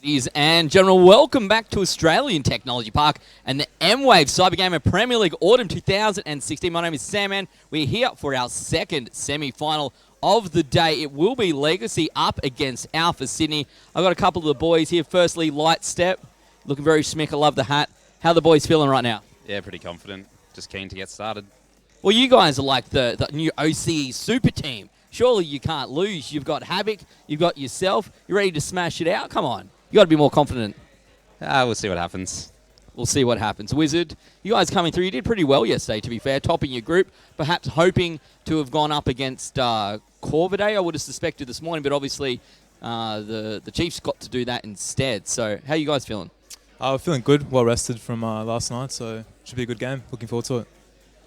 Ladies and gentlemen, welcome back to Australian Technology Park and the Mwave CGPL Premier League Autumn 2016. My name is Sam, and we're here for our second semi-final of the day. It will be Legacy up against Alpha Sydney. I've got a couple of the boys here. Firstly, Light Step, looking very smick. I love the hat. How are the boys feeling right now? Yeah, pretty confident. Just keen to get started. Well, you guys are like the new OCE super team. Surely you can't lose. You've got Havoc, you've got yourself. You're ready to smash it out? Come on. You got to be more confident. We'll see what happens. We'll see what happens. Wizard, you guys coming through. You did pretty well yesterday, to be fair, topping your group. Perhaps hoping to have gone up against Corvidae, I would have suspected this morning, but obviously the Chiefs got to do that instead. So how are you guys feeling? We're feeling good, well rested from last night, so should be a good game. Looking forward to it.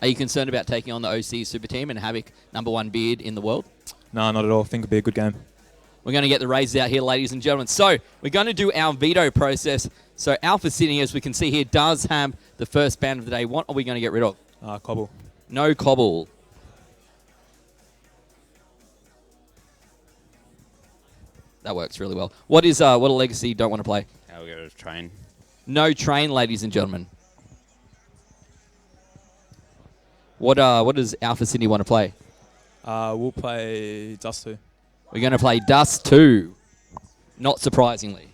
Are you concerned about taking on the OC super team and Havoc, #1 beard in the world? No, not at all. I think it'll be a good game. We're going to get the raises out here, ladies and gentlemen. So we're going to do our veto process. So Alpha Sydney, as we can see here, does have the first ban of the day. What are we going to get rid of? Cobble. No Cobble. That works really well. What a Legacy don't want to play? We'll go to train. No train, ladies and gentlemen. What does Alpha Sydney want to play? We'll play Dust 2. We're going to play Dust 2, not surprisingly.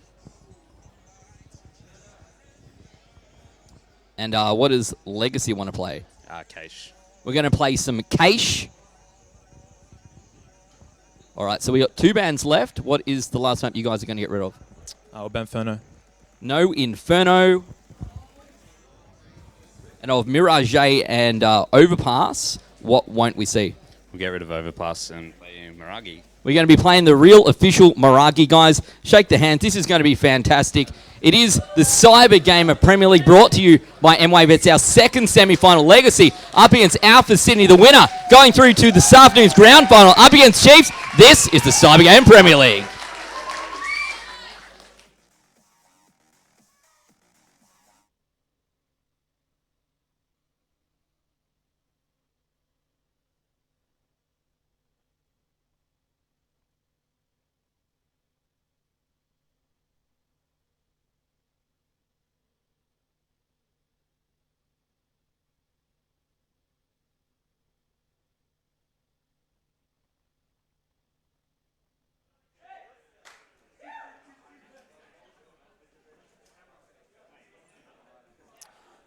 And what does Legacy want to play? Cache. We're going to play some Cache. All right, so we got 2 bans left. What is the last map you guys are going to get rid of? We'll ban Inferno. No Inferno. And of Mirage and Overpass, what won't we see? We'll get rid of Overpass and play Miragi. We're going to be playing the real official Miragi, guys. Shake the hands. This is going to be fantastic. It is the Cyber Gamer Premier League brought to you by Mwave. It's our second semi-final. Legacy up against Alpha Sydney, the winner, going through to this afternoon's grand final up against Chiefs. This is the Cyber Gamer Premier League.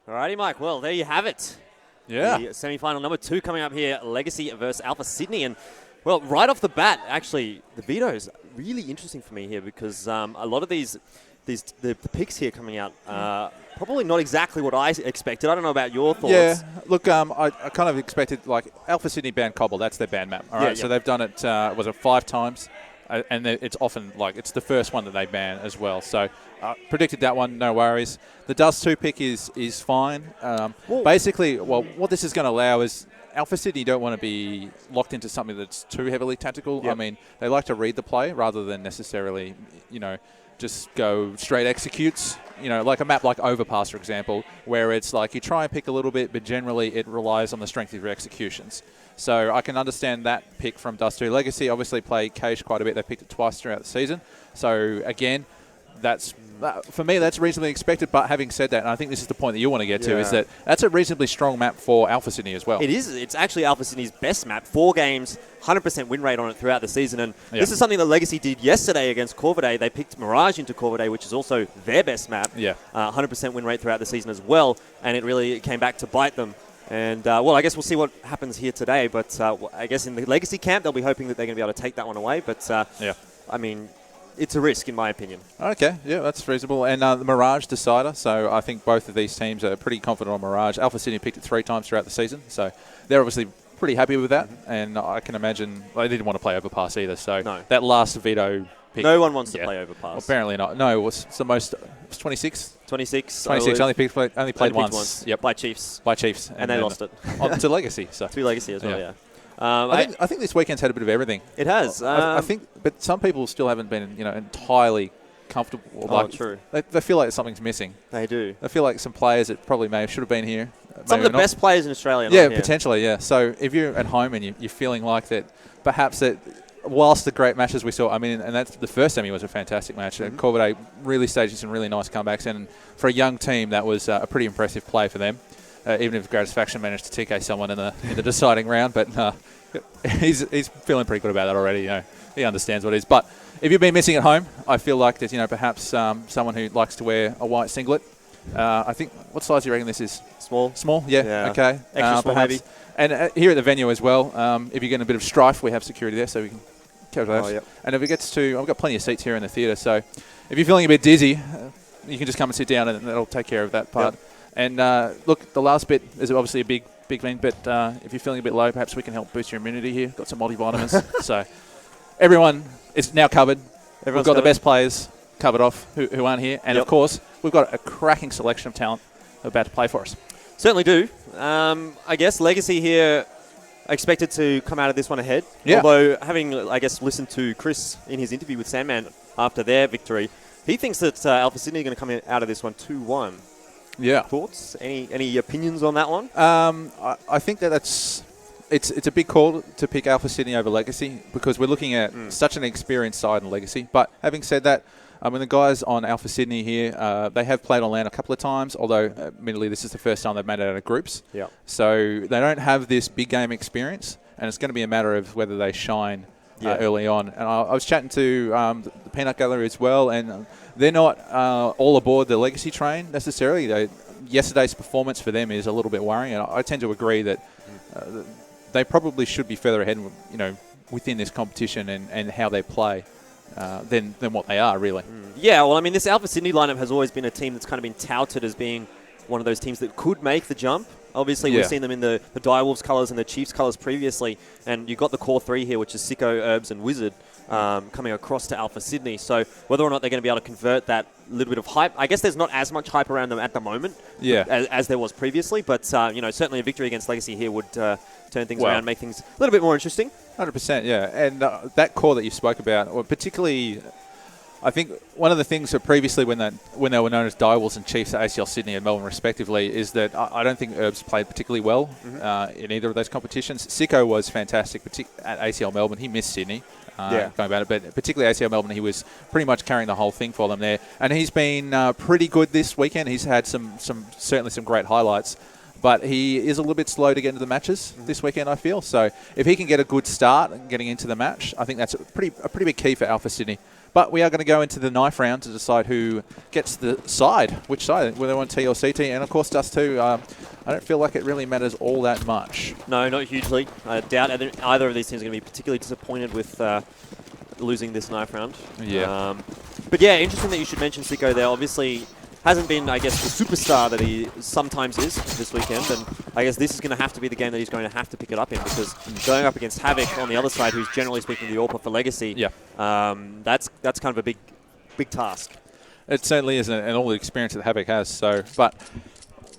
Alrighty, Mike. Well, there you have it. Yeah. The semi-final #2 coming up here, Legacy versus Alpha Sydney. And, well, right off the bat, actually, the veto is really interesting for me here because a lot of the picks here coming out probably not exactly what I expected. I don't know about your thoughts. Yeah, look, I kind of expected, like, Alpha Sydney banned Cobble. That's their ban map. All right, so they've done it, 5 times? And it's often, like, it's the first one that they ban as well. So predicted that one, no worries. The Dust 2 pick is fine. Basically, what this is going to allow is Alpha Sydney don't want to be locked into something that's too heavily tactical. Yep. I mean, they like to read the play rather than necessarily, just go straight executes. Like a map like Overpass, for example, where it's like you try and pick a little bit, but generally it relies on the strength of your executions. So I can understand that pick from Dust 2. Legacy obviously play Cache quite a bit. They picked it twice throughout the season. So again, for me, that's reasonably expected. But having said that, and I think this is the point that you want to get to, is that that's a reasonably strong map for Alpha Sydney as well. It is. It's actually Alpha Sydney's best map. 4 games, 100% win rate on it throughout the season. And this is something that Legacy did yesterday against Corvidae. They picked Mirage into Corvidae, which is also their best map. 100% win rate throughout the season as well. And it really came back to bite them. And, I guess we'll see what happens here today. But I guess in the Legacy camp, they'll be hoping that they're going to be able to take that one away. But, I mean, it's a risk, in my opinion. Okay, yeah, that's reasonable. And the Mirage decider, so I think both of these teams are pretty confident on Mirage. Alpha Sydney picked it 3 times throughout the season, so they're obviously pretty happy with that. And I can imagine they didn't want to play Overpass either. So that last veto pick. No one wants to play Overpass. Well, apparently not. No, it's the most. It's 26. 26. 26. Only played once. Yep. By Chiefs. And they lost it. To Legacy. So. To Legacy as well, I think this weekend's had a bit of everything. It has. I think, but some people still haven't been, entirely comfortable. True. They feel like something's missing. They do. They feel like some players that probably should have been here. Some of the best players in Australia. Yeah, potentially, yeah. So if you're at home and you're feeling like that, perhaps that whilst the great matches we saw, I mean, and that's the first semi was a fantastic match. Corvidae really staged some really nice comebacks, and for a young team, that was a pretty impressive play for them. Even if Greatest Faction managed to TK someone in the deciding round, but he's feeling pretty good about that already. You know, he understands what it is. But if you've been missing at home, I feel like there's perhaps someone who likes to wear a white singlet. I think, what size do you reckon this is? Small. Small, yeah. Okay. Extra small, perhaps. maybe. And here at the venue as well, if you're getting a bit of strife, we have security there, so we can cover those. Oh, yep. And if it gets to, I've got plenty of seats here in the theatre, so if you're feeling a bit dizzy, you can just come and sit down, and that'll take care of that part. Yep. And look, the last bit is obviously a big thing, but if you're feeling a bit low, perhaps we can help boost your immunity here. Got some multivitamins. So everyone is now covered. We've got the best players covered off who aren't here. And, of course, we've got a cracking selection of talent about to play for us. Certainly do. I guess Legacy here expected to come out of this one ahead. Yeah. Although, having, I guess, listened to Chris in his interview with Sandman after their victory, he thinks that Alpha Sydney are going to come out of this one 2-1. Yeah. Thoughts? Any opinions on that one? I think it's a big call to pick Alpha Sydney over Legacy because we're looking at such an experienced side in Legacy. But having said that, I mean, the guys on Alpha Sydney here, they have played on LAN a couple of times, although admittedly this is the first time they've made it out of groups. Yeah. So they don't have this big game experience, and it's going to be a matter of whether they shine early on. And I was chatting to the Peanut Gallery as well, and they're not all aboard the Legacy train necessarily. Yesterday's performance for them is a little bit worrying, and I tend to agree that they probably should be further ahead, within this competition and how they play. Than what they are, really. Yeah, well, I mean, this Alpha Sydney lineup has always been a team that's kind of been touted as being one of those teams that could make the jump. Obviously, we've seen them in the Direwolves colours and the Chiefs colours previously, and you've got the core three here, which is Sicko, Herbs, and Wizard, coming across to Alpha Sydney. So whether or not they're going to be able to convert that little bit of hype, I guess there's not as much hype around them at the moment as there was previously, but certainly a victory against Legacy here would turn things around, make things a little bit more interesting. 100%, yeah. And that core that you spoke about, or particularly, I think one of the things that previously when they were known as Direwolves and Chiefs at ACL Sydney and Melbourne respectively is that I don't think Herbs played particularly well in either of those competitions. Sicko was fantastic at ACL Melbourne. He missed Sydney. Going about it, but particularly ACL Melbourne, he was pretty much carrying the whole thing for them there. And he's been pretty good this weekend. He's had certainly some great highlights. But he is a little bit slow to get into the matches this weekend, I feel. So if he can get a good start getting into the match, I think that's a pretty big key for Alpha Sydney. But we are going to go into the knife round to decide who gets the side, which side, whether they want T or CT. And, of course, Dust too. I don't feel like it really matters all that much. No, not hugely. I doubt either of these teams are going to be particularly disappointed with losing this knife round. Yeah. But, yeah, interesting that you should mention Sicko there. Obviously, hasn't been, I guess, the superstar that he sometimes is this weekend, and I guess this is going to have to be the game that he's going to have to pick it up in, because going up against Havoc on the other side, who's generally speaking the AWPer for Legacy, that's kind of a big task. It certainly is, and all the experience that Havoc has. So, but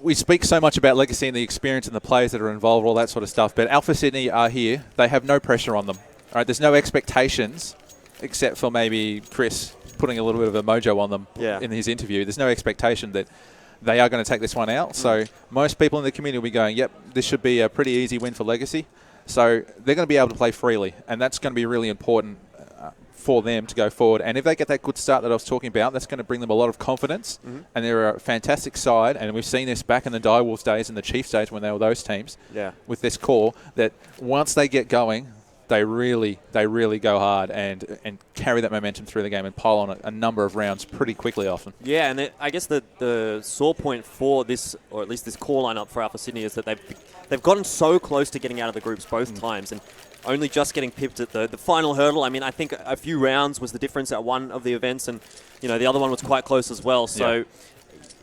we speak so much about Legacy and the experience and the players that are involved, all that sort of stuff, but Alpha Sydney are here. They have no pressure on them. All right, there's no expectations, except for maybe Chris putting a little bit of a mojo on them in his interview. There's no expectation that they are going to take this one out. So most people in the community will be going, yep, this should be a pretty easy win for Legacy. So they're going to be able to play freely, and that's going to be really important for them to go forward. And if they get that good start that I was talking about, that's going to bring them a lot of confidence. And they're a fantastic side, and we've seen this back in the Direwolves days and the Chiefs days when they were those teams with this core, that once they get going, they really go hard and carry that momentum through the game and pile on a number of rounds pretty quickly often. Yeah, and I guess the sore point for this, or at least this core lineup for Alpha Sydney, is that they've gotten so close to getting out of the groups both times, and only just getting pipped at the final hurdle. I mean, I think a few rounds was the difference at one of the events, and the other one was quite close as well. So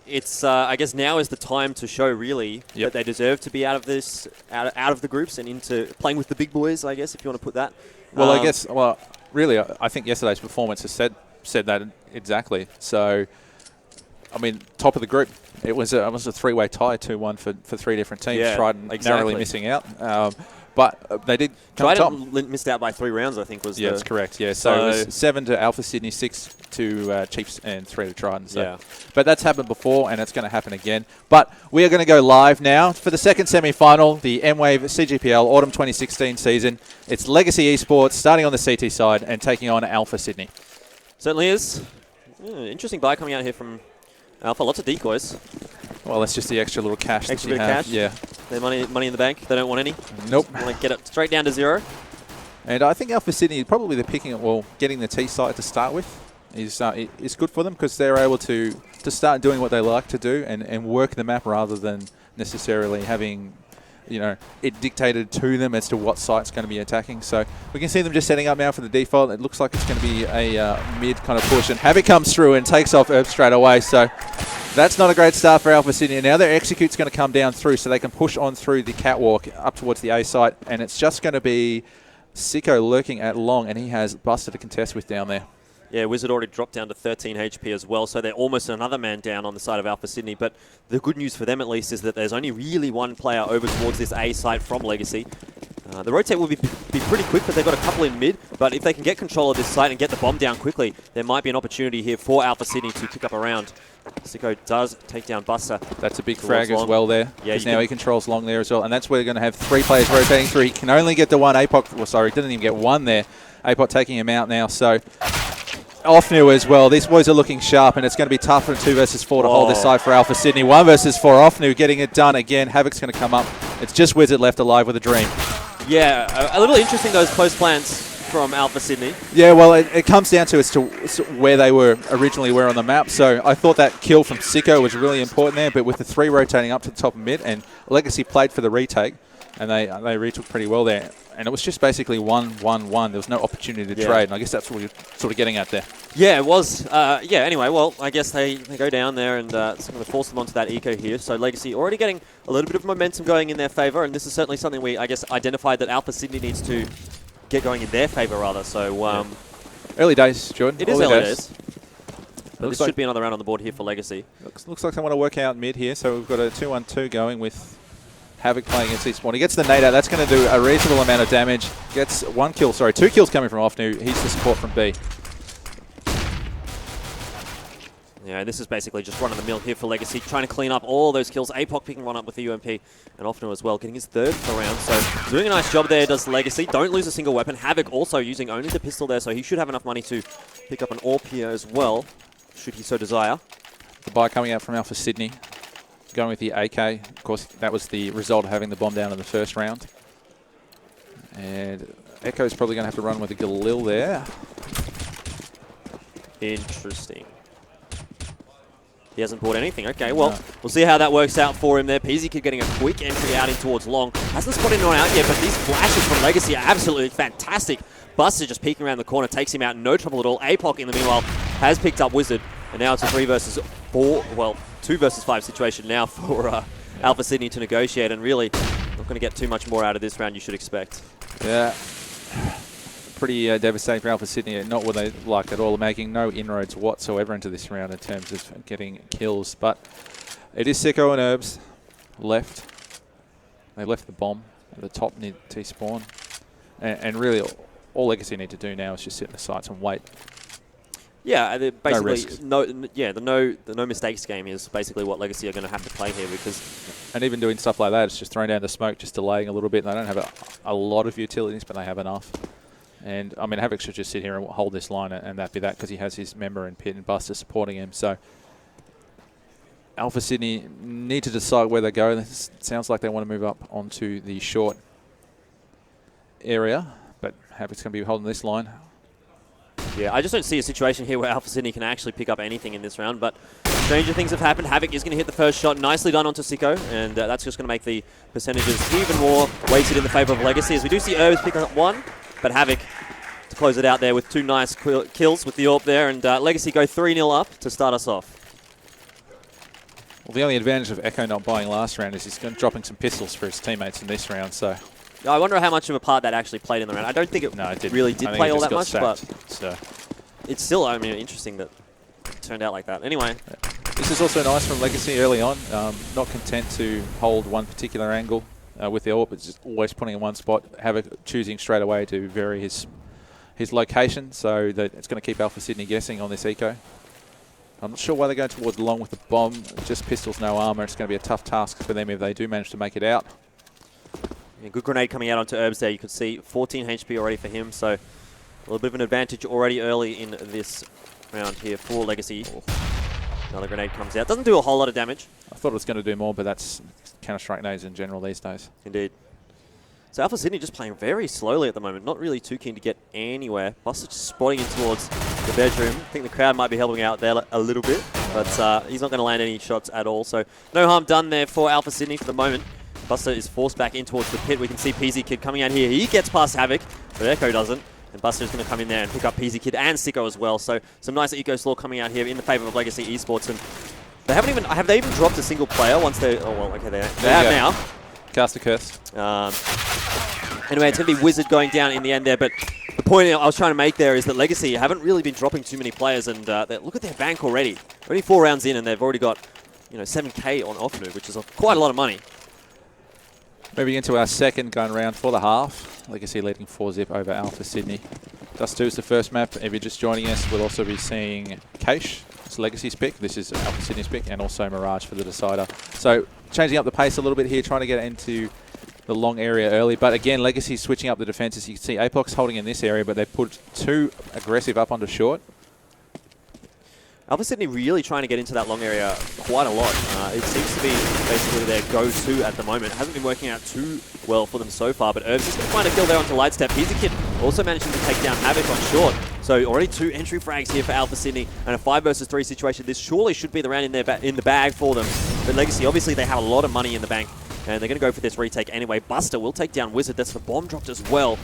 it's I guess now is the time to show really that they deserve to be out of this, out of the groups and into playing with the big boys, I guess, if you want to put that. Well, really, I think yesterday's performance has said that exactly. So, I mean, top of the group. It was a three-way tie, 2-1 for three different teams. Narrowly missing out. But they did come top. Trident missed out by 3 rounds, I think, was that's correct. Yeah, so it was 7 to Alpha Sydney, 6 to Chiefs, and 3 to Trident. So. Yeah. But that's happened before, and it's going to happen again. But we are going to go live now for the second semi-final, the Mwave CGPL Autumn 2016 season. It's Legacy Esports starting on the CT side and taking on Alpha Sydney. Certainly is. Interesting buy coming out here from Alpha. Lots of decoys. Well, that's just the extra little cash. Extra that you bit of have. cash. Yeah. Their money in the bank. They don't want any. Nope. They want to get it straight down to 0. And I think Alpha Sydney, probably they're picking it, well, getting the T side to start with is good for them because they're able to start doing what they like to do and work the map rather than necessarily having, it dictated to them as to what site's going to be attacking. So we can see them just setting up now for the default. It looks like it's going to be a mid kind of push. And Havoc comes through and takes off Herb straight away. So that's not a great start for Alpha Sydney. Now their execute's going to come down through so they can push on through the catwalk up towards the A site. And it's just going to be Sicko lurking at long, and he has Buster to contest with down there. Yeah, Wizard already dropped down to 13 HP as well, so they're almost another man down on the side of Alpha Sydney. But the good news for them, at least, is that there's only really one player over towards this A site from Legacy. The rotate will be pretty quick, but they've got a couple in mid. But if they can get control of this site and get the bomb down quickly, there might be an opportunity here for Alpha Sydney to pick up a round. Sicko does take down Buster. That's a big frag as well there. Yeah, now he controls long there as well. And that's where they're going to have 3 players rotating through. He can only get the one APOC. Well, sorry, didn't even get one there. APOC taking him out now. So Offnu as well. These boys are looking sharp, and it's going to be tough for 2 versus 4 to hold this side for Alpha Sydney. 1 versus 4. Offnu getting it done again. Havoc's going to come up. It's just Wizard left alive with a dream. Yeah, a little interesting, those close plants from Alpha Sydney. Yeah, well, it comes down to as to where they were originally on the map. So I thought that kill from Sicko was really important there, but with the 3 rotating up to the top of mid, and Legacy played for the retake, and they retook pretty well there. And it was just basically 1-1-1. There was no opportunity to trade, and I guess that's what you're sort of getting at there. Yeah, it was. Anyway, well, I guess they go down there, and it's going to force them onto that eco here. So Legacy already getting a little bit of momentum going in their favour, and this is certainly something we, I guess, identified that Alpha Sydney needs to get going in their favour, rather. So early days, Jordan. It is early days. But this should be another round on the board here for Legacy. Looks like they want to work out mid here, so we've got a 2-1-2 going with Havoc playing against Eastbourne. He gets the nade out. That's going to do a reasonable amount of damage. Gets 2 kills coming from Offnu. He's the support from B. Yeah, this is basically just run-of-the-mill here for Legacy, trying to clean up all those kills. APOC picking one up with the UMP, and Offnu as well, getting his 3rd per round. So doing a nice job there does Legacy. Don't lose a single weapon. Havoc also using only the pistol there, so he should have enough money to pick up an AWP here as well, should he so desire. The buy coming out from Alpha Sydney. Going with the AK. Of course, that was the result of having the bomb down in the 1st round. And Echo's probably going to have to run with a Galil there. Interesting. He hasn't bought anything. Okay, well, we'll see how that works out for him there. Peasy Kid getting a quick entry out in towards long. Hasn't spotted anyone out yet, but these flashes from Legacy are absolutely fantastic. Buster just peeking around the corner, takes him out, no trouble at all. APOC, in the meanwhile, has picked up Wizard. And now it's a 3 versus 4, well, 2 versus 5 situation now for Alpha Sydney to negotiate. And really, not going to get too much more out of this round, you should expect. Yeah. Pretty devastating for Alpha Sydney. Not what they like at all. Making no inroads whatsoever into this round in terms of getting kills. But it is Sicko and Herbs left. They left the bomb at the top near T-spawn. And really, all Legacy need to do now is just sit in the sights and wait. Yeah, basically, no the no mistakes game is basically what Legacy are going to have to play here because... And even doing stuff like that, it's just throwing down the smoke, just delaying a little bit. They don't have a lot of utilities, but they have enough. And, I mean, Havoc should just sit here and hold this line and that be that because he has his member and Pit and Buster supporting him. So, Alpha Sydney need to decide where they go. It sounds like they want to move up onto the short area, but Havoc's going to be holding this line. Yeah, I just don't see a situation here where Alpha Sydney can actually pick up anything in this round, but stranger things have happened. Havoc is going to hit the 1st shot. Nicely done onto Sicko, and that's just going to make the percentages even more weighted in the favour of Legacy, as we do see Herbs pick up 1, but Havoc to close it out there with 2 nice kills with the AWP there, and Legacy go 3-0 up to start us off. Well, the only advantage of Echo not buying last round is he's going to dropping some pistols for his teammates in this round, so... I wonder how much of a part that actually played in the round. I don't think it really did play all that much, but it's still, I mean, interesting that it turned out like that. Anyway. This is also nice from Legacy early on. Not content to hold one particular angle. with the AWP, it's just always putting in one spot. Havoc choosing straight away to vary his location, so that it's going to keep Alpha Sydney guessing on this eco. I'm not sure why they're going towards long with the bomb. Just pistols, no armor. It's going to be a tough task for them if they do manage to make it out. Yeah, good grenade coming out onto Herbs there. You can see 14 HP already for him, so a little bit of an advantage already early in this round here for Legacy. Another grenade comes out. Doesn't do a whole lot of damage. I thought it was going to do more, but that's Counter-Strike nades in general these days. Indeed. So Alpha Sydney just playing very slowly at the moment. Not really too keen to get anywhere. Buster just spotting in towards the bedroom. I think the crowd might be helping out there a little bit, but he's not going to land any shots at all. So no harm done there for Alpha Sydney for the moment. Buster is forced back in towards the pit. We can see PZ Kid coming out here. He gets past Havoc, but Echo doesn't. And Buster is going to come in there and pick up PZ Kid and Sicko as well. So some nice eco slaw coming out here in the favor of Legacy Esports. And they have they even dropped a single player once they? Oh well, okay, they have now. Cast a curse. Anyway, it's going to be Wizard going down in the end there, but the point I was trying to make there is that Legacy haven't really been dropping too many players, and look at their bank already. Only 4 rounds in, and they've already got 7K on off move, which is quite a lot of money. Moving into our second gun round for the half. Legacy leading 4-zip over Alpha Sydney. Dust 2 is the first map. If you're just joining us, we'll also be seeing Cache. It's Legacy's pick. This is Alpha Sydney's pick, and also Mirage for the decider. So changing up the pace a little bit here, trying to get into the long area early. But again, Legacy switching up the defenses. You can see Apox holding in this area, but they put 2 aggressive up onto short. Alpha Sydney really trying to get into that long area quite a lot. It seems to be basically their go-to at the moment. It hasn't been working out too well for them so far, but Herbs is going to find a kill there onto Lightstep. He's a kid also managing to take down Havoc on short. So already 2 entry frags here for Alpha Sydney, and a 5 versus 3 situation. This surely should be the round in the bag for them. But Legacy, obviously they have a lot of money in the bank, and they're going to go for this retake anyway. Buster will take down Wizard. That's the bomb dropped as well.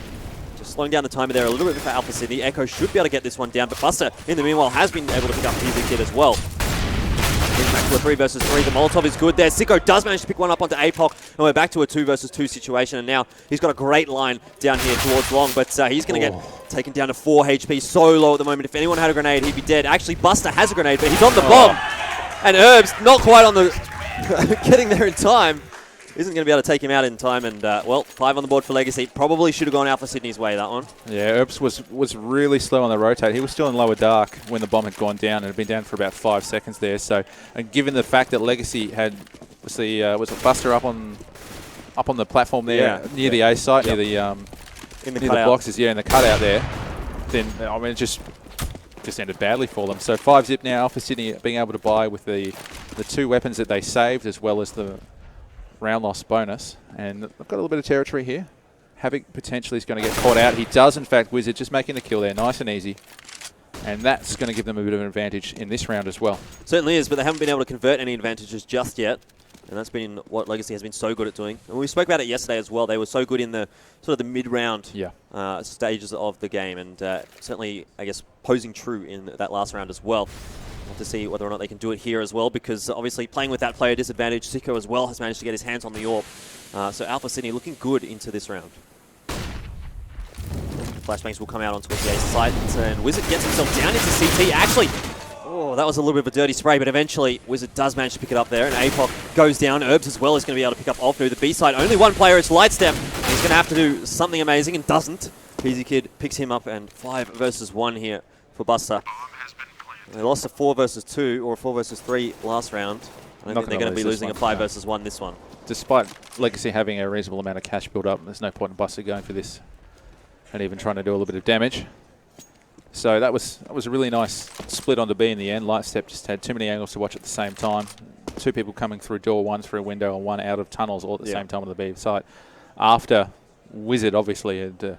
Just slowing down the timer there a little bit for Alpha Sydney. Echo should be able to get this one down, but Buster, in the meanwhile, has been able to pick up PZ Kid as well. He's back to a 3 versus 3. The Molotov is good there. Sicko does manage to pick one up onto Apoc, and we're back to a 2 versus 2 situation, and now he's got a great line down here towards long, but he's going to get taken down to 4 HP. So low at the moment. If anyone had a grenade, he'd be dead. Actually, Buster has a grenade, but he's on the bomb. And Herbs, not quite on the... getting there in time. Isn't going to be able to take him out in time, and well, 5 on the board for Legacy. Probably should have gone Alpha Sydney's way, that one. Yeah, Herbs was really slow on the rotate. He was still in lower dark when the bomb had gone down, and had been down for about 5 seconds there. So, and given the fact that Legacy had was a Buster up on the platform there near the A site, near the in the near the boxes, in the cutout there, then I mean it just ended badly for them. So 5-zip now. Alpha Sydney being able to buy with the 2 weapons that they saved, as well as the round loss bonus, and they've got a little bit of territory here. Havoc potentially is going to get caught out. He does, in fact. Wizard just making the kill there, nice and easy. And that's going to give them a bit of an advantage in this round as well. Certainly is, but they haven't been able to convert any advantages just yet. And that's been what Legacy has been so good at doing. And we spoke about it yesterday as well. They were so good in the sort of the mid-round stages of the game, and certainly, I guess, posing true in that last round as well. We'll have to see whether or not they can do it here as well, because obviously playing with that player disadvantage, Sicko as well has managed to get his hands on the AWP. So Alpha Sydney looking good into this round. Flashbangs will come out onto the A site, and Wizard gets himself down into CT. Actually, that was a little bit of a dirty spray, but eventually Wizard does manage to pick it up there, and Apoc goes down. Herbs as well is going to be able to pick up off the B side. Only one player, it's Lightstep. He's going to have to do something amazing, and doesn't. PZ Kid picks him up, and 5 versus 1 here for Buster. They lost a 4 versus 2 or a 4 versus 3 last round. I don't think they're going to be losing a 5 versus 1 this one. Despite Legacy having a reasonable amount of cash build up, there's no point in Buster going for this and even trying to do a little bit of damage. So that was a really nice split onto B in the end. Lightstep just had too many angles to watch at the same time. 2 people coming through door, 1 through a window, and 1 out of tunnels all at the same time on the B side. After Wizard obviously had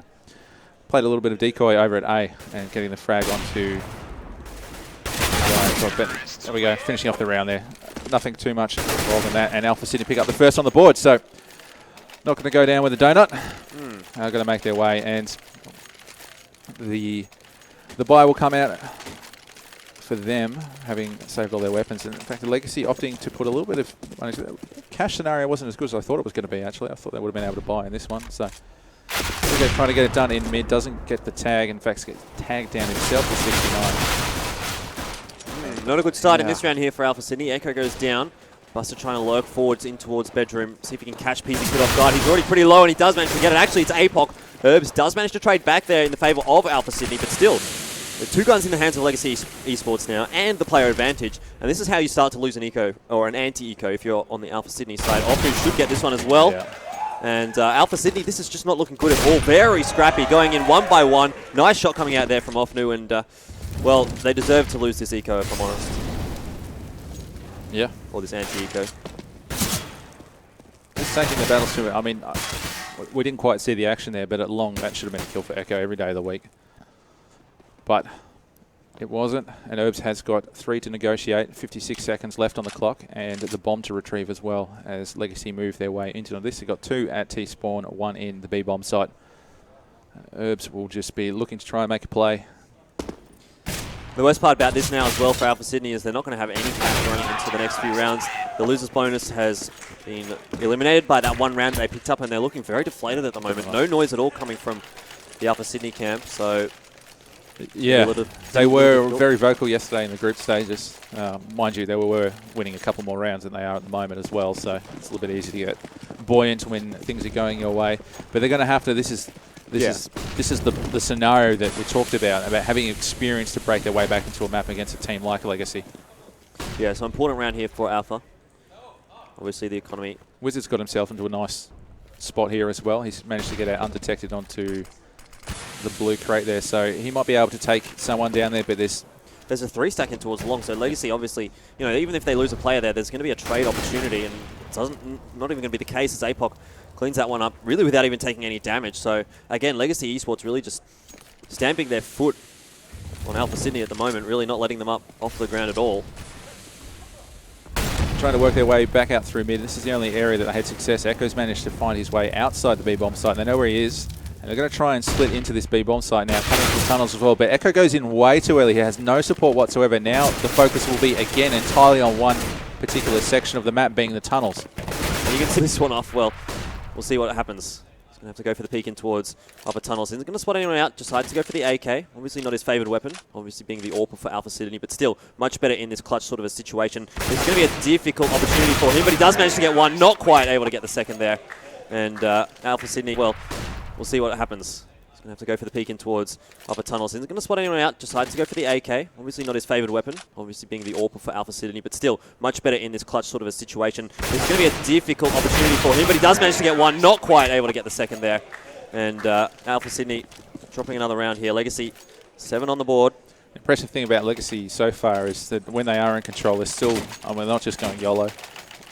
played a little bit of decoy over at A and getting the frag onto... There we go, finishing off the round there. Nothing too much involved in that, and Alpha Sydney pick up the first on the board, so not going to go down with a donut. Going to make their way, and the buy will come out for them, having saved all their weapons. And in fact, the Legacy opting to put a little bit of money. Cash scenario wasn't as good as I thought it was going to be, actually. I thought they would have been able to buy in this one. So trying to get it done in mid, doesn't get the tag. In fact, gets tagged down himself for 69. Not a good start in this round here for Alpha Sydney. Echo goes down. Buster trying to lurk forwards in towards bedroom, see if he can catch PZ off guard. He's already pretty low and he does manage to get it. Actually, it's APOC. Herbs does manage to trade back there in the favour of Alpha Sydney, but still, the 2 guns in the hands of Legacy Esports now and the player advantage. And this is how you start to lose an eco, or an anti-eco if you're on the Alpha Sydney side. Optu should get this one as well. Yeah. And Alpha Sydney, this is just not looking good at all. Very scrappy, going in 1 by 1. Nice shot coming out there from Ofnu, and well, they deserve to lose this eco, if I'm honest. Yeah. Or this anti-eco. Just taking the battles to it. I mean, we didn't quite see the action there, but at long, that should have been a kill for Echo every day of the week. But it wasn't, and Herbs has got 3 to negotiate, 56 seconds left on the clock, and the bomb to retrieve as well as Legacy move their way into this. They've got 2 at T-spawn, 1 in the B-bomb site. Herbs will just be looking to try and make a play. The worst part about this now as well for Alpha Sydney is they're not going to have any cash running into the next few rounds. The loser's bonus has been eliminated by that 1 round they picked up, and they're looking very deflated at the moment. No noise at all coming from the Alpha Sydney camp, so... Yeah, they were very vocal yesterday in the group stages. Mind you, they were winning a couple more rounds than they are at the moment as well, so it's a little bit easy to get buoyant when things are going your way. But they're going to have to, this is the scenario that we talked about having experience to break their way back into a map against a team like Legacy. Yeah, so important round here for Alpha. Obviously the economy. Wizard's got himself into a nice spot here as well. He's managed to get out undetected onto the blue crate there, so he might be able to take someone down there, but there's a 3 stack in towards long, so Legacy obviously, you know, even if they lose a player there, there's going to be a trade opportunity, and it's not even going to be the case as APOC cleans that one up really without even taking any damage. So again, Legacy Esports really just stamping their foot on Alpha Sydney at the moment, really not letting them up off the ground at all. Trying to work their way back out through mid. This is the only area that they had success. Echo's managed to find his way outside the B-bomb site. They know where he is. And they're going to try and split into this B-bomb site now, coming through tunnels as well. But Echo goes in way too early. He has no support whatsoever. Now the focus will be, again, entirely on one particular section of the map, being the tunnels. And you can see this one off. Well, we'll see what happens. He's going to have to go for the peek in towards upper tunnels. He's going to spot anyone out. Decides to go for the AK. Obviously not his favoured weapon. Obviously being the AWP for Alpha Sydney. But still, much better in this clutch sort of a situation. It's going to be a difficult opportunity for him. But he does manage to get one. Not quite able to get the second there. And Alpha Sydney, well, we'll see what happens. He's going to have to go for the peek in towards upper tunnels. He's going to spot anyone out. Decides to go for the AK. Obviously not his favoured weapon. Obviously being the AWP for Alpha Sydney. But still, much better in this clutch sort of a situation. It's going to be a difficult opportunity for him. But he does manage to get one. Not quite able to get the second there. And Alpha Sydney dropping another round here. Legacy, 7 on the board. The impressive thing about Legacy so far is that when they are in control, they're still, I mean, they're not just going YOLO.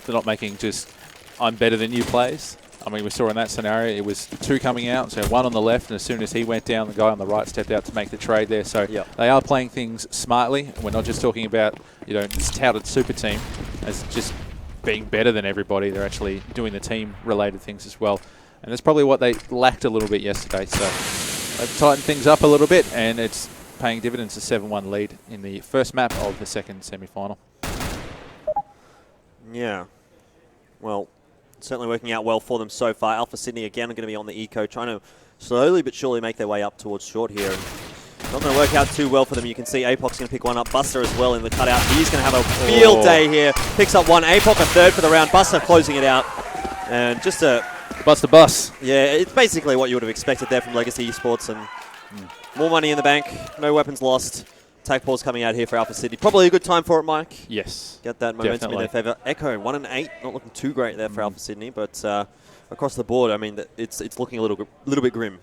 They're not making just, I'm better than you plays. I mean, we saw in that scenario, it was 2 coming out, so 1 on the left, and as soon as he went down, the guy on the right stepped out to make the trade there. So they are playing things smartly. We're not just talking about, you know, this touted super team as just being better than everybody. They're actually doing the team-related things as well. And that's probably what they lacked a little bit yesterday. So they've tightened things up a little bit, and it's paying dividends, a 7-1 lead in the first map of the second semi-final. Yeah. Well, certainly working out well for them so far. Alpha Sydney again are going to be on the eco, trying to slowly but surely make their way up towards short here. And not going to work out too well for them. You can see APOC's going to pick one up. Buster as well in the cutout. He's going to have a field day here. Picks up one. APOC a third for the round. Buster closing it out. And just a... Buster bus. Yeah, it's basically what you would have expected there from Legacy Esports. And more money in the bank. No weapons lost. Attack pause coming out here for Alpha Sydney. Probably a good time for it, Mike. Yes. Get that momentum in their favour. Echo, 1 and 8. Not looking too great there for Alpha Sydney, but across the board, I mean, it's looking a little bit grim.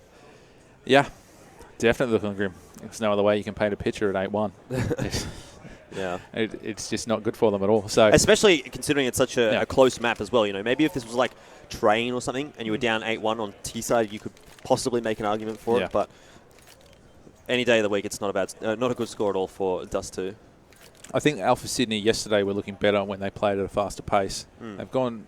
Yeah, definitely looking grim. There's no other way you can paint a picture at 8-1. Yeah. It's just not good for them at all. So especially considering it's such a close map as well. You know, maybe if this was like Train or something and you were down 8-1 on T side, you could possibly make an argument for it, but any day of the week, it's not a good score at all for Dust 2. I think Alpha Sydney yesterday were looking better when they played at a faster pace. They've gone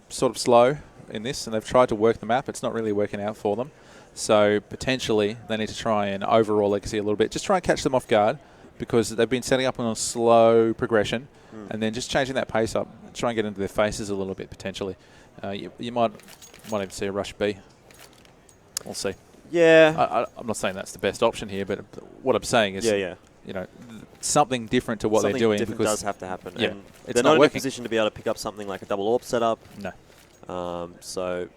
sort of slow in this, and they've tried to work the map. It's not really working out for them. So potentially they need to try and overall Legacy a little bit. Just try and catch them off guard, because they've been setting up on a slow progression, and then just changing that pace up. Try and get into their faces a little bit potentially. You might even see a rush B. We'll see. Yeah. I'm not saying that's the best option here, but what I'm saying is, you know, something different to what they're doing. Something different does have to happen. Yeah, and it's they're not not in a working. position to be able to pick up something like a double AWP setup. No. So,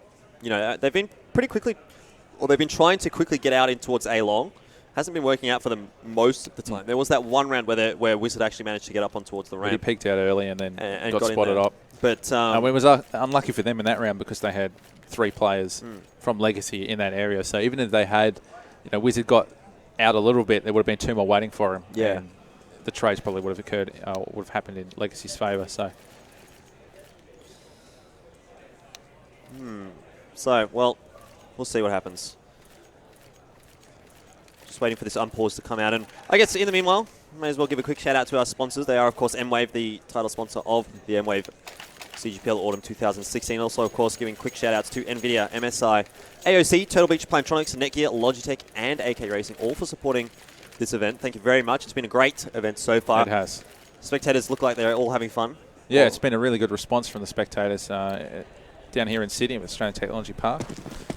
you know, they've been they've been trying to quickly get out in towards A long. Hasn't been working out for them most of the time. There was that one round where Wizard actually managed to get up on towards the ramp. He peeked out early and then got in spotted there. up. But it was unlucky for them in that round because they had 3 players from Legacy in that area. So even if they had, Wizard got out a little bit, there would have been 2 more waiting for him. Yeah. And the trades probably would have happened in Legacy's favour. So. So, well, we'll see what happens. Just waiting for this unpause to come out. And I guess in the meanwhile, may as well give a quick shout out to our sponsors. They are, of course, Mwave, the title sponsor of the Mwave CGPL Autumn 2016. Also, of course, giving quick shout outs to NVIDIA, MSI, AOC, Turtle Beach, Plantronics, Netgear, Logitech, and AK Racing, all for supporting this event. Thank you very much. It's been a great event so far. It has. Spectators look like they're all having fun. Yeah, it's been a really good response from the spectators down here in Sydney with Australian Technology Park.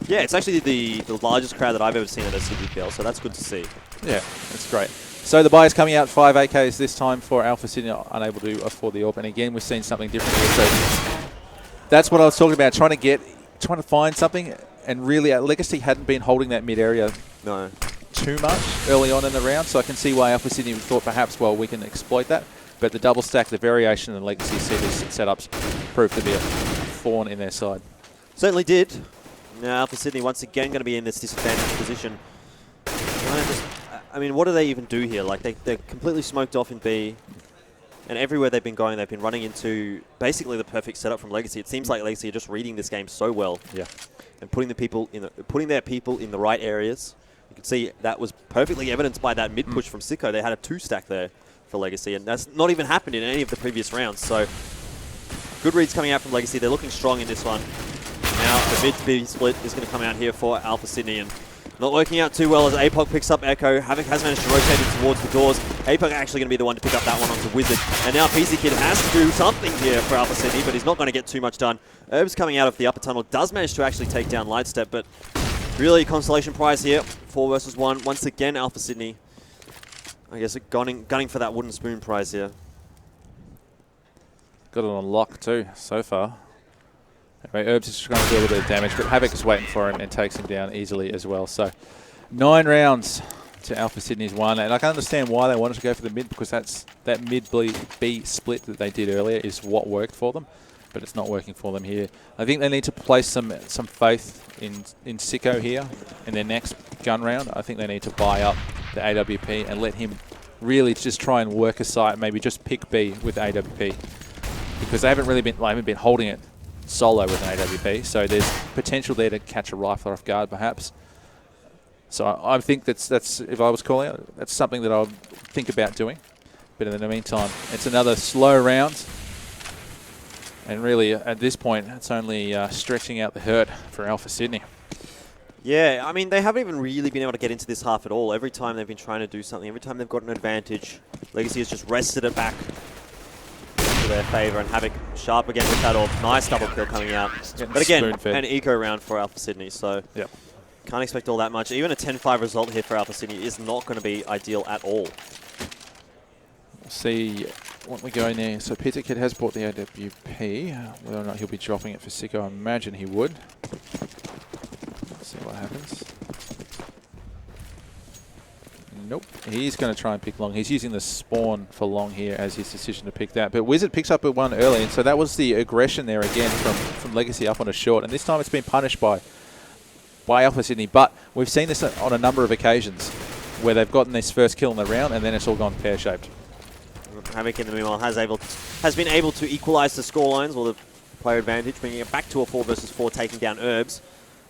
Yeah, it's actually the largest crowd that I've ever seen at a CGPL, so that's good to see. Yeah, that's great. So the buyers coming out 5 AKs this time for Alpha Sydney, unable to afford the AWP. And again, we've seen something different here. So that's what I was talking about, trying to find something. And really, Legacy hadn't been holding that mid area too much early on in the round. So I can see why Alpha Sydney thought perhaps, well, we can exploit that. But the double stack, the variation in Legacy setups proved to be a thorn in their side. Certainly did. Now Alpha Sydney once again going to be in this disadvantaged position. I mean, what do they even do here? Like, they're completely smoked off in B, and everywhere they've been going, they've been running into basically the perfect setup from Legacy. It seems like Legacy are just reading this game so well, and putting their people in the right areas. You can see that was perfectly evidenced by that mid push from Sicko. They had a 2-stack there for Legacy, and that's not even happened in any of the previous rounds. So, good reads coming out from Legacy. They're looking strong in this one. Now, the mid-B split is going to come out here for Alpha Sydney, and not working out too well as APOC picks up Echo. Havoc has managed to rotate it towards the doors. APOC actually going to be the one to pick up that one onto Wizard. And now PC Kid has to do something here for Alpha Sydney, but he's not going to get too much done. Herbs coming out of the upper tunnel does manage to actually take down Lightstep, but really consolation prize here, 4 versus 1. Once again, Alpha Sydney, I guess, gunning for that wooden spoon prize here. Got it on lock too, so far. Anyway, Herbs is just going to do a little bit of damage, but Havoc is waiting for him and takes him down easily as well. So 9 rounds to Alpha Sydney's 1. And I can understand why they wanted to go for the mid, because that mid-B split that they did earlier is what worked for them, but it's not working for them here. I think they need to place some faith in Sicko here in their next gun round. I think they need to buy up the AWP and let him really just try and work a site, maybe just pick B with AWP, because they haven't really been holding it solo with an AWP, so there's potential there to catch a rifler off guard perhaps. So I think that's if I was calling it, that's something that I would think about doing. But in the meantime, it's another slow round, and really at this point it's only stretching out the hurt for Alpha Sydney. Yeah, I mean, they haven't even really been able to get into this half at all. Every time they've been trying to do something, every time they've got an advantage, Legacy has just wrested it back to their favour, and Havoc sharp again with that AWP. Nice double kill coming out. But again, an eco round for Alpha Sydney, so can't expect all that much. Even a 10-5 result here for Alpha Sydney is not going to be ideal at all. We'll see what we go in there. So Peter Kid has bought the AWP. Whether or not he'll be dropping it for Sicko, I imagine he would. Let's see what happens. Nope. He's going to try and pick long. He's using the spawn for long here as his decision to pick that. But Wizard picks up at 1 early, and so that was the aggression there again from Legacy up on a short. And this time it's been punished by Alpha Sydney. But we've seen this on a number of occasions where they've gotten this first kill in the round, and then it's all gone pear-shaped. Havoc in the meanwhile has been able to equalise the scorelines, or the player advantage, bringing it back to a 4 versus 4, taking down Herbs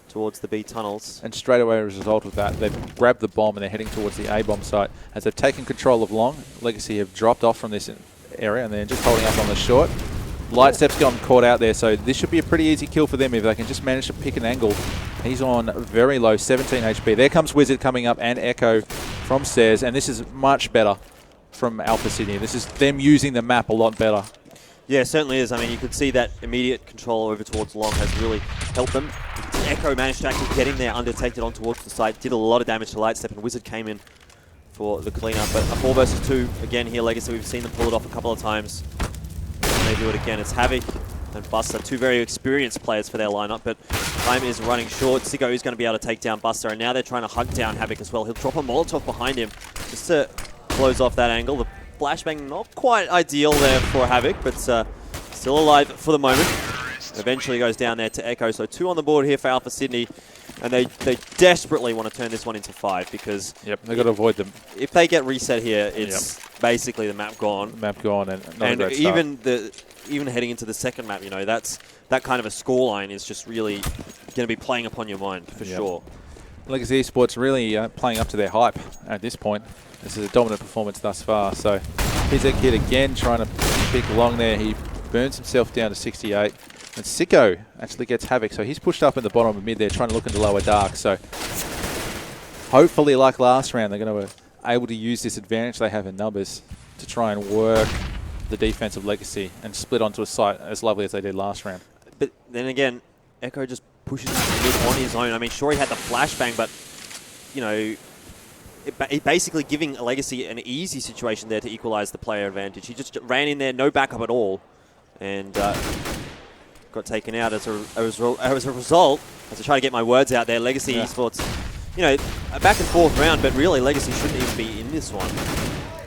towards the B tunnels. And straight away as a result of that, they've grabbed the bomb and they're heading towards the A bomb site. As they've taken control of long, Legacy have dropped off from this area and they're just holding up on the short. Lightstep's gotten caught out there, so this should be a pretty easy kill for them if they can just manage to pick an angle. He's on very low, 17 HP. There comes Wizard coming up and Echo from stairs, and this is much better from Alpha Sydney. This is them using the map a lot better. Yeah, it certainly is. I mean, you could see that immediate control over towards long has really helped them. Echo managed to actually get in there, undetected on towards the site, did a lot of damage to Lightstep, and Wizard came in for the cleanup. But a 4 versus 2 again here, Legacy. We've seen them pull it off a couple of times. And they do it again. It's Havoc and Buster, two very experienced players for their lineup, but time is running short. CSGO is going to be able to take down Buster, and now they're trying to hunt down Havoc as well. He'll drop a Molotov behind him just to close off that angle. The flashbang not quite ideal there for Havoc, but still alive for the moment. Eventually goes down there to Echo, so 2 on the board here for Alpha Sydney, and they desperately want to turn this one into 5 because they've got to avoid them. If they get reset here, it's basically the map gone. Map gone, and not a great start. Even heading into the second map, you know, that kind of a scoreline is just really going to be playing upon your mind for sure. Legacy Esports really playing up to their hype at this point. This is a dominant performance thus far. So here's a kid again trying to pick long there. He burns himself down to 68. And CSGO actually gets Havoc. So he's pushed up in the bottom of mid there trying to look into lower dark. So hopefully, like last round, they're going to be able to use this advantage they have in numbers to try and work the defense of Legacy and split onto a site as lovely as they did last round. But then again, Echo just pushes mid on his own. I mean, sure, he had the flashbang, but, you know, it basically giving Legacy an easy situation there to equalize the player advantage. He just ran in there, no backup at all, and got taken out as a result. As I try to get my words out there, Legacy Esports, you know, a back and forth round, but really Legacy shouldn't even be in this one.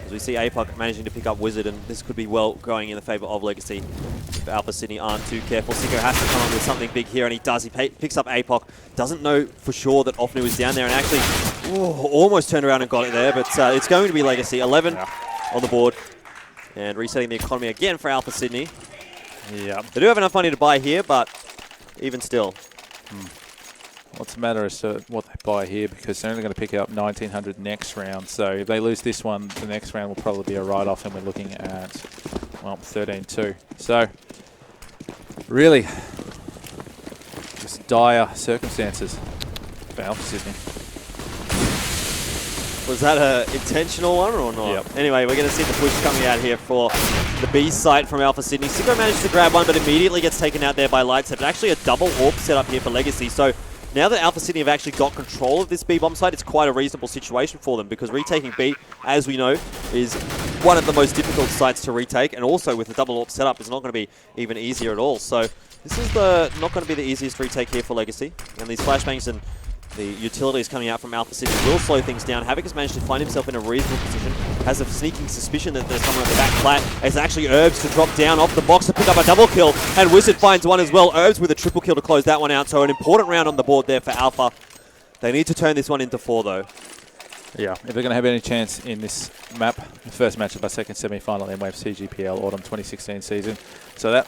As we see APOC managing to pick up Wizard, and this could be well going in the favor of Legacy if Alpha Sydney aren't too careful. CSGO has to come on with something big here, and he does. He picks up APOC. Doesn't know for sure that Ofnu is down there, and actually almost turned around and got it there, but it's going to be Legacy. 11 on the board, and resetting the economy again for Alpha Sydney. Yeah. They do have enough money to buy here, but even still. What's the matter is what they buy here, because they're only going to pick up 1,900 next round. So if they lose this one, the next round will probably be a write-off, and we're looking at, well, 13-2. So really, just dire circumstances for Alpha Sydney. Was that an intentional one or not? Yep. Anyway, we're going to see the push coming out here for the B site from Alpha Sydney. CSGO managed to grab one, but immediately gets taken out there by Lightstep. Actually a double AWP set up here for Legacy. So now that Alpha Sydney have actually got control of this B bomb site, it's quite a reasonable situation for them, because retaking B, as we know, is one of the most difficult sites to retake, and also with the double AWP setup, it's not going to be even easier at all. So this is not going to be the easiest retake here for Legacy, and these flashbangs and the utilities coming out from Alpha Sydney will slow things down. Havoc has managed to find himself in a reasonable position, has a sneaking suspicion that there's someone at the back flat. It's actually Herbs to drop down off the box to pick up a double kill, and Wizard finds one as well. Herbs with a triple kill to close that one out, so an important round on the board there for Alpha. They need to turn this one into 4 though. Yeah, if they're going to have any chance in this map, the first match of our second semi-final in Mwave CGPL Autumn 2016 season. So that,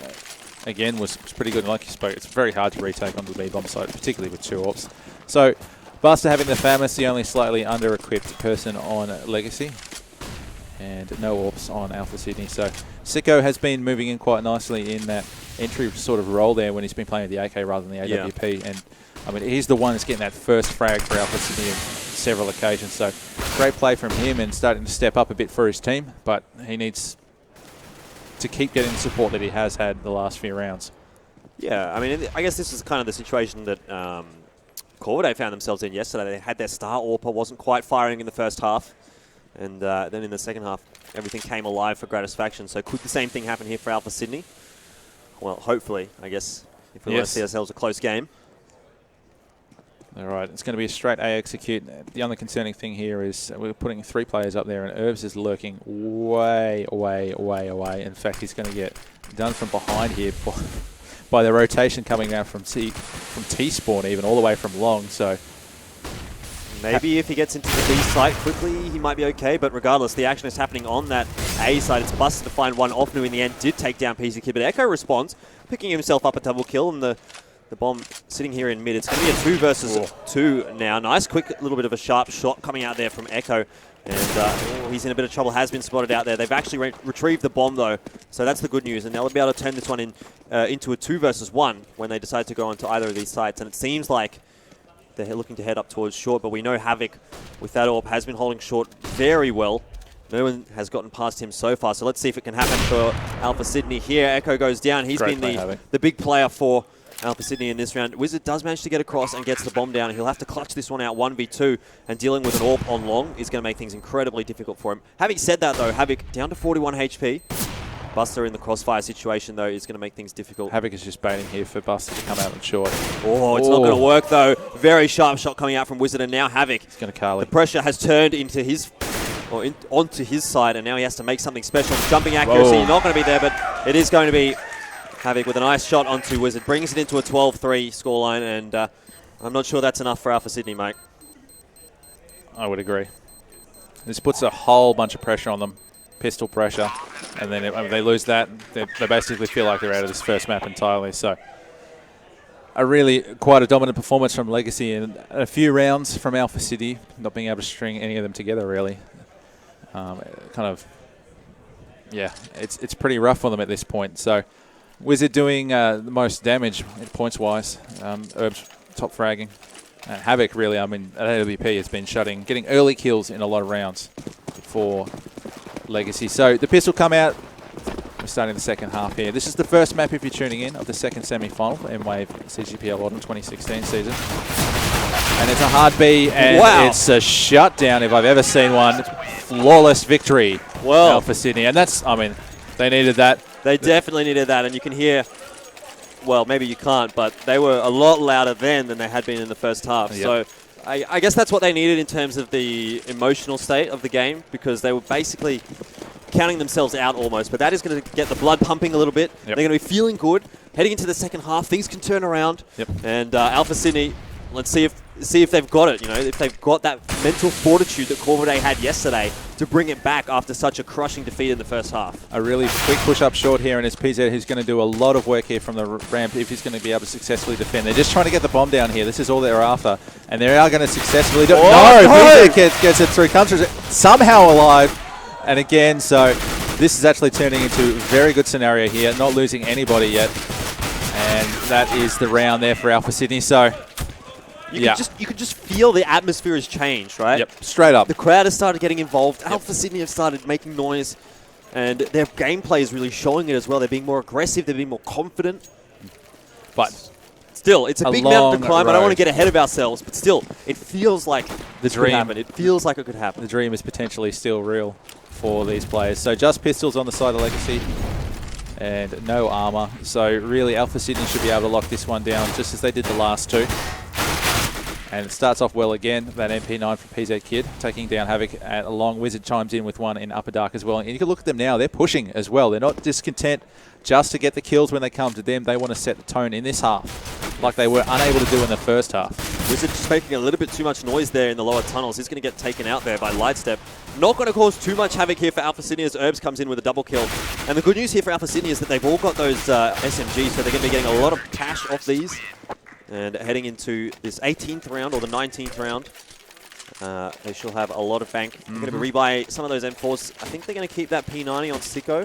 again, was pretty good. And like you spoke, it's very hard to retake onto the B-bomb site, particularly with 2 AWPs. So Buster having the famous, the only slightly under-equipped person on Legacy, and no AWPs on Alpha Sydney. So CSGO has been moving in quite nicely in that entry sort of role there when he's been playing with the AK rather than the AWP. And I mean, he's the one that's getting that first frag for Alpha Sydney on several occasions. So great play from him and starting to step up a bit for his team, but he needs to keep getting the support that he has had the last few rounds. Yeah, I mean, I guess this is kind of the situation that Corvidae found themselves in yesterday. They had their star AWPer, wasn't quite firing in the first half, and then in the second half, everything came alive for Gratisfaction. So could the same thing happen here for Alpha Sydney? Well, hopefully, I guess, if we want to see ourselves a close game. All right, it's going to be a straight A execute. The only concerning thing here is we're putting 3 players up there, and Herbs is lurking way away. In fact, he's going to get done from behind here by the rotation coming down from T-spawn, even all the way from long. So maybe if he gets into the B site quickly, he might be okay. But regardless, the action is happening on that A side. It's Buster to find one. Ofnu in the end did take down PC Kid, but Echo responds, picking himself up a double kill, and the bomb sitting here in mid. It's going to be a 2 versus 2 now. Nice, quick little bit of a sharp shot coming out there from Echo. And he's in a bit of trouble, has been spotted out there. They've actually retrieved the bomb, though. So that's the good news. And they'll be able to turn this one into a 2 versus 1 when they decide to go onto either of these sites. And it seems like they're looking to head up towards short. But we know Havoc, with that AWP, has been holding short very well. No one has gotten past him so far. So let's see if it can happen for Alpha Sydney here. Echo goes down. He's been the big player for Alpha Sydney in this round. Wizard does manage to get across and gets the bomb down. He'll have to clutch this one out 1v2, and dealing with an AWP on long is going to make things incredibly difficult for him. Having said that, though, Havoc down to 41 HP. Buster in the crossfire situation, though, is going to make things difficult. Havoc is just baiting here for Buster to come out on short. Oh, it's not going to work, though. Very sharp shot coming out from Wizard, and now Havoc. He's going to Carly. The pressure has turned into his, onto his side, and now he has to make something special. Jumping accuracy, not going to be there, but it is going to be Havoc with a nice shot onto Wizard. Brings it into a 12-3 scoreline, and I'm not sure that's enough for Alpha Sydney, mate. I would agree. This puts a whole bunch of pressure on them. Pistol pressure, and then if they lose that, they basically feel like they're out of this first map entirely. So quite a dominant performance from Legacy, and a few rounds from Alpha City, not being able to string any of them together really. It's pretty rough for them at this point. So Wizard doing the most damage points-wise. Herb's top fragging. And Havoc really, at AWP has been getting early kills in a lot of rounds for Legacy. So the pistol come out. We're starting the second half here. This is the first map, if you're tuning in, of the second semi-final for Mwave CGPL Autumn 2016 season. And it's a hard B, and it's a shutdown if I've ever seen one. Flawless victory, Alpha Sydney. And that's, they needed that. They definitely needed that, and you can hear, well, maybe you can't, but they were a lot louder then than they had been in the first half. Yep. So I guess that's what they needed in terms of the emotional state of the game, because they were basically counting themselves out almost. But that is going to get the blood pumping a little bit. Yep. They're going to be feeling good. Heading into the second half, things can turn around. Yep. And Alpha Sydney, let's see if they've got it. If they've got that mental fortitude that Corvidae had yesterday to bring it back after such a crushing defeat in the first half. A really quick push up short here, and it's PZ who's going to do a lot of work here from the ramp if he's going to be able to successfully defend. They're just trying to get the bomb down here. This is all they're after, and they are going to successfully do it. No! PZ gets it through, comes through, somehow alive, and again, so this is actually turning into a very good scenario here, not losing anybody yet, and that is the round there for Alpha Sydney. So you could just feel the atmosphere has changed, right? Yep, straight up. The crowd has started getting involved. Yep. Alpha Sydney have started making noise, and their gameplay is really showing it as well. They're being more aggressive. They're being more confident. But still, it's a big mountain to climb. I don't want to get ahead of ourselves, but still, it feels like the dream could happen. It feels like it could happen. The dream is potentially still real for these players. So just pistols on the side of Legacy, and no armor. So really, Alpha Sydney should be able to lock this one down, just as they did the last two. And it starts off well again, that MP9 from PZ Kid, taking down Havoc along. Wizard chimes in with one in Upper Dark as well. And you can look at them now, they're pushing as well. They're not discontent just to get the kills when they come to them. They want to set the tone in this half, like they were unable to do in the first half. Wizard just making a little bit too much noise there in the lower tunnels. He's going to get taken out there by Lightstep. Not going to cause too much havoc here for Alpha Sydney as Herbs comes in with a double kill. And the good news here for Alpha Sydney is that they've all got those SMGs, so they're going to be getting a lot of cash off these. And heading into this 18th round, or the 19th round, they shall have a lot of bank. They're going to rebuy some of those M4s. I think they're going to keep that P90 on Sicko,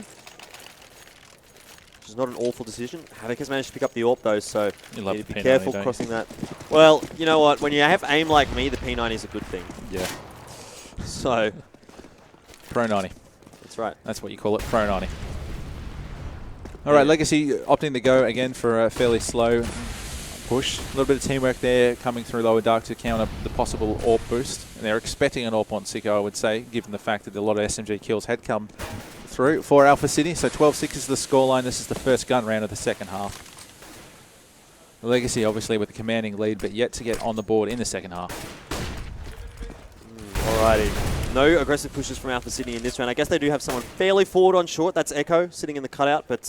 which is not an awful decision. Havoc has managed to pick up the AWP, though, so you need to be careful crossing that. Well, you know what? When you have aim like me, the P90 is a good thing. Yeah. So. Pro 90. That's right. That's what you call it, Pro 90. All right, Legacy opting to go again for a fairly slow push. A little bit of teamwork there coming through Lower Dark to counter the possible AWP boost. And they're expecting an AWP on Sicko, I would say, given the fact that a lot of SMG kills had come through for Alpha City. So 12-6 is the scoreline. This is the first gun round of the second half. Legacy obviously with a commanding lead, but yet to get on the board in the second half. Alrighty. No aggressive pushes from Alpha Sydney in this round. I guess they do have someone fairly forward on short. That's Echo sitting in the cutout, but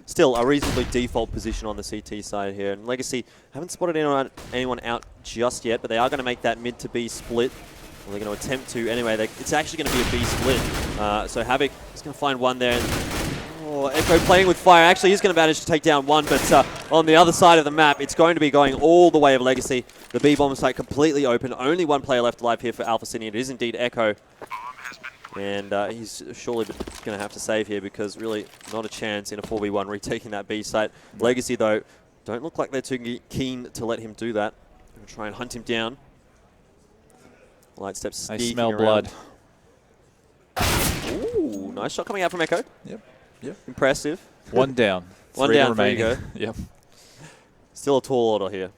still a reasonably default position on the CT side here. And Legacy haven't spotted anyone out just yet, but they are going to make that mid to B split. Well, they're going to attempt to anyway. It's actually going to be a B split. So Havoc is going to find one there. And, Echo playing with fire. Actually, he's going to manage to take down one, but on the other side of the map, it's going to be going all the way of Legacy. The B-bomb site completely open. Only one player left alive here for Alpha Sydney. It is indeed Echo. And he's surely going to have to save here because really not a chance in a 4v1 retaking that B site. Legacy, though, don't look like they're too keen to let him do that. Going to try and hunt him down. Lightstep sneaking around. I smell blood. Ooh, nice shot coming out from Echo. Yep. Impressive. One down. One down, there you go. Yep. Still a tall order here.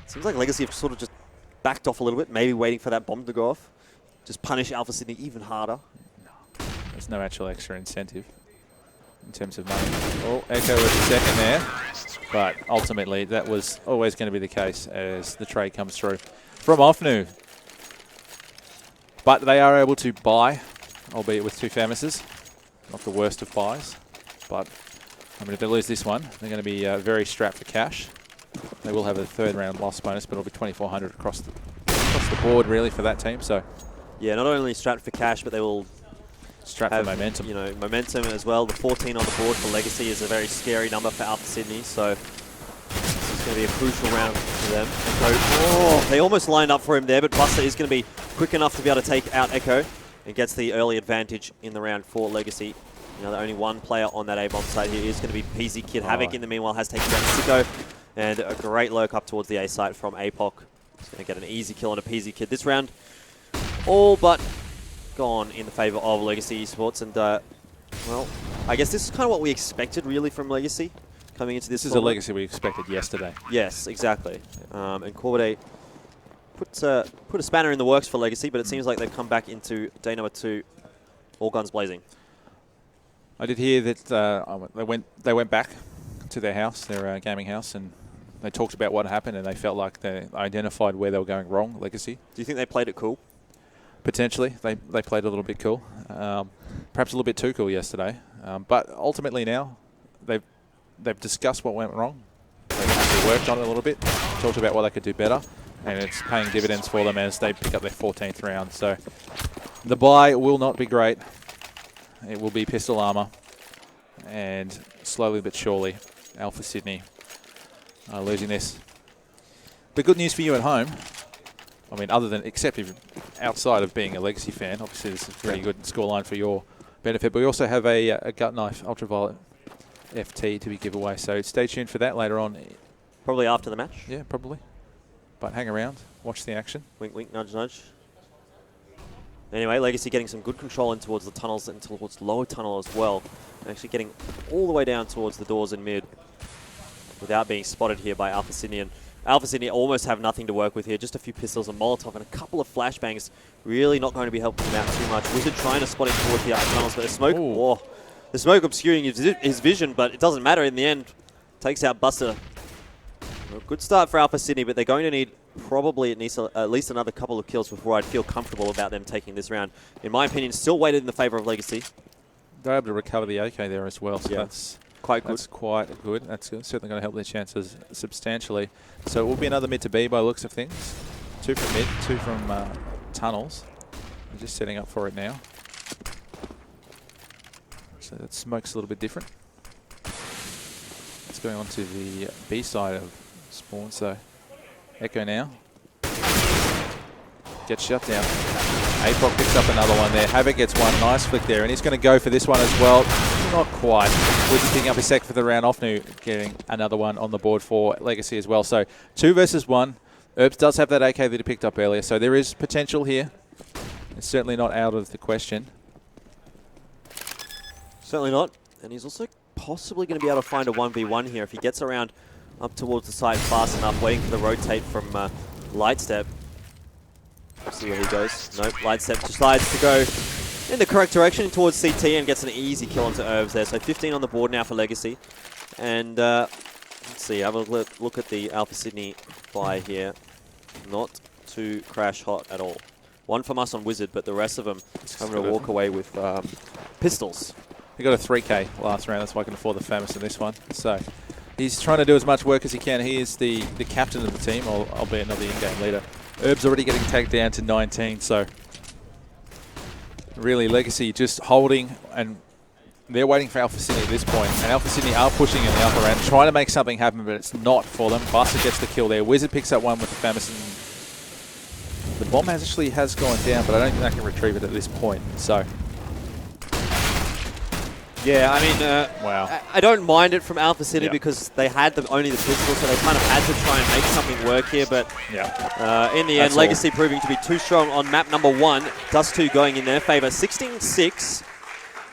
Seems like Legacy have sort of just backed off a little bit, maybe waiting for that bomb to go off. Just punish Alpha Sydney even harder. There's no actual extra incentive in terms of money. Oh, Echo was the second there. But ultimately, that was always going to be the case as the trade comes through from Ofnu. But they are able to buy, albeit with 2 Famouses. Not the worst of buys. But, I mean, if they lose this one, they're going to be very strapped for cash. They will have a 3rd round loss bonus, but it'll be 2,400 across the board, really, for that team. So, yeah, not only strapped for cash, but they will strapped for momentum. You know, momentum as well. The 14 on the board for Legacy is a very scary number for Alpha Sydney. So this is going to be a crucial round for them. Echo, oh, they almost lined up for him there, but Buster is going to be quick enough to be able to take out Echo and gets the early advantage in the round for Legacy. You know, the only one player on that A-bomb site here is going to be PZ Kid. Havoc in the meanwhile has taken down Sicko, and a great lurk up towards the A site from APOC. He's going to get an easy kill on a PZ Kid this round. All but gone in the favor of Legacy Esports, and well, I guess this is kind of what we expected really from Legacy coming into this. This is a Legacy we expected yesterday. Yes, exactly. And Corvidae put a spanner in the works for Legacy, but it seems like they've come back into day number 2, all guns blazing. I did hear that they went back to their house, their gaming house, and they talked about what happened, and they felt like they identified where they were going wrong, Legacy. Do you think they played it cool? Potentially. They played a little bit cool. Perhaps a little bit too cool yesterday. But ultimately now, they've discussed what went wrong. They've actually worked on it a little bit, talked about what they could do better, and it's paying dividends for them as they pick up their 14th round. So the buy will not be great. It will be pistol armor, and slowly but surely, Alpha Sydney are losing this. The good news for you at home, I mean, except if outside of being a Legacy fan, obviously this is a very good scoreline for your benefit, but we also have a gut knife ultraviolet FT to be given away, so stay tuned for that later on. Probably after the match? Yeah, probably. But hang around, watch the action. Wink, wink, nudge, nudge. Anyway, Legacy getting some good control in towards the tunnels and towards lower tunnel as well. And actually getting all the way down towards the doors in mid without being spotted here by Alpha Sydney. And Alpha Sydney almost have nothing to work with here. Just a few pistols, a Molotov, and a couple of flashbangs. Really not going to be helping them out too much. Wizard trying to spot him towards the outer tunnels, but the smoke obscuring his vision, but it doesn't matter in the end. Takes out Buster. A good start for Alpha Sydney, but they're going to need probably at least another couple of kills before I'd feel comfortable about them taking this round. In my opinion, still weighted in the favor of Legacy. They're able to recover the AK there as well, so yeah. that's quite good. That's quite good. That's certainly going to help their chances substantially. So it will be another mid to B by looks of things. 2 from mid, 2 from tunnels. They're just setting up for it now. So that smoke's a little bit different. It's going on to the B side of spawn, so Echo now. Gets shut down. APOC picks up another one there. Havoc gets one. Nice flick there. And he's going to go for this one as well. Not quite. Wizard picking up his second for the round. Ofnu getting another one on the board for Legacy as well. So 2 versus 1. Herbs does have that AK that he picked up earlier. So there is potential here. It's certainly not out of the question. Certainly not. And he's also possibly going to be able to find a 1v1 here if he gets around up towards the side fast enough, waiting for the rotate from Lightstep. See where he goes. Nope, Lightstep decides to go in the correct direction towards CT and gets an easy kill onto Herbs there. So 15 on the board now for Legacy. And let's see, have a look at the Alpha Sydney buy here. Not too crash hot at all. 1 from us on Wizard, but the rest of them having to walk away with pistols. He got a 3K last round, that's why I can afford the famous in this one. So he's trying to do as much work as he can. He is the captain of the team, albeit not the in-game leader. Herb's already getting tagged down to 19, so really Legacy just holding, and they're waiting for Alpha Sydney at this point. And Alpha Sydney are pushing in the upper end, trying to make something happen, but it's not for them. Buster gets the kill there. Wizard picks up one with the famous. The bomb actually has gone down, but I don't think they can retrieve it at this point. So yeah, I mean, wow. I don't mind it from Alpha City because they had only the pistol, so they kind of had to try and make something work here. But in the end, Legacy proving to be too strong on map number 1. Dust2 going in their favor. 16-6.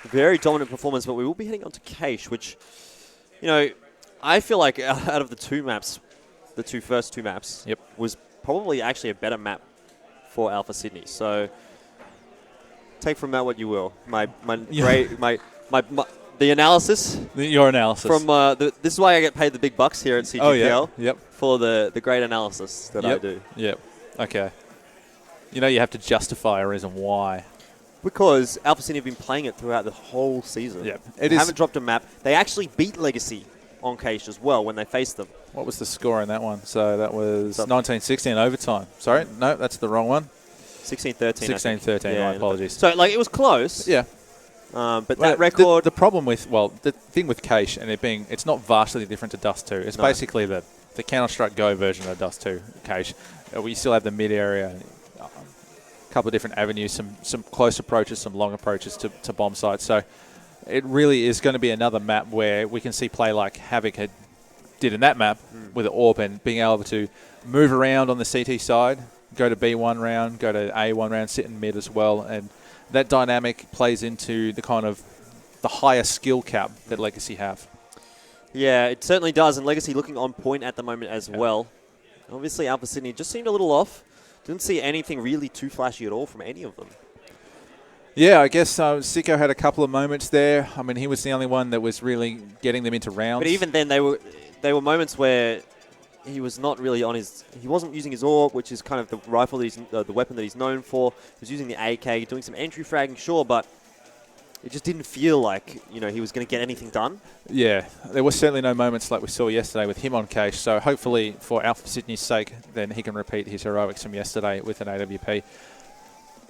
Very dominant performance, but we will be heading on to Cache, which I feel like out of the first two maps, Yep. was probably actually a better map for Alpha Sydney. So take from that what you will. The analysis. Your analysis. From this is why I get paid the big bucks here at CGPL. Oh, yeah. Yep. For the great analysis that I do. Yep. Okay. You have to justify a reason why. Because Alpha Sydney have been playing it throughout the whole season. Yep. They haven't dropped a map. They actually beat Legacy on Cache as well when they faced them. What was the score in that one? So that was 19-16 overtime. Sorry, no, that's the wrong one. 16-13. 16-13, my apologies. So, it was close. Yeah. But that record... The problem with, the thing with Cache and it's not vastly different to Dust 2. It's basically the Counter-Strike Go version of Dust 2 Cache. We still have the mid-area, a couple of different avenues, some close approaches, some long approaches to bomb sites. So it really is going to be another map where we can see play like Havoc did in that map with the AWP and being able to move around on the CT side, go to B1 round, go to A1 round, sit in mid as well. And that dynamic plays into the kind of the higher skill cap that Legacy have. Yeah, it certainly does. And Legacy looking on point at the moment as well. Obviously, Alpha Sydney just seemed a little off. Didn't see anything really too flashy at all from any of them. Yeah, I guess Sicko had a couple of moments there. I mean, he was the only one that was really getting them into rounds. But even then, they were moments where he was not really on his... He wasn't using his AWP, which is kind of the rifle that the weapon that he's known for. He was using the AK, doing some entry fragging, sure, but it just didn't feel like, he was going to get anything done. Yeah, there was certainly no moments like we saw yesterday with him on Cache. So hopefully, for Alpha Sydney's sake, then he can repeat his heroics from yesterday with an AWP.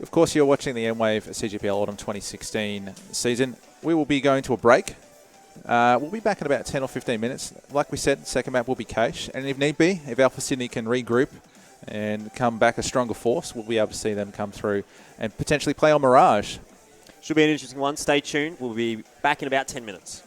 Of course, you're watching the Mwave CGPL Autumn 2016 season. We will be going to a break. We'll be back in about 10 or 15 minutes. Like we said, second map will be Cache. And if need be, if Alpha Sydney can regroup and come back a stronger force, we'll be able to see them come through and potentially play on Mirage. Should be an interesting one. Stay tuned. We'll be back in about 10 minutes.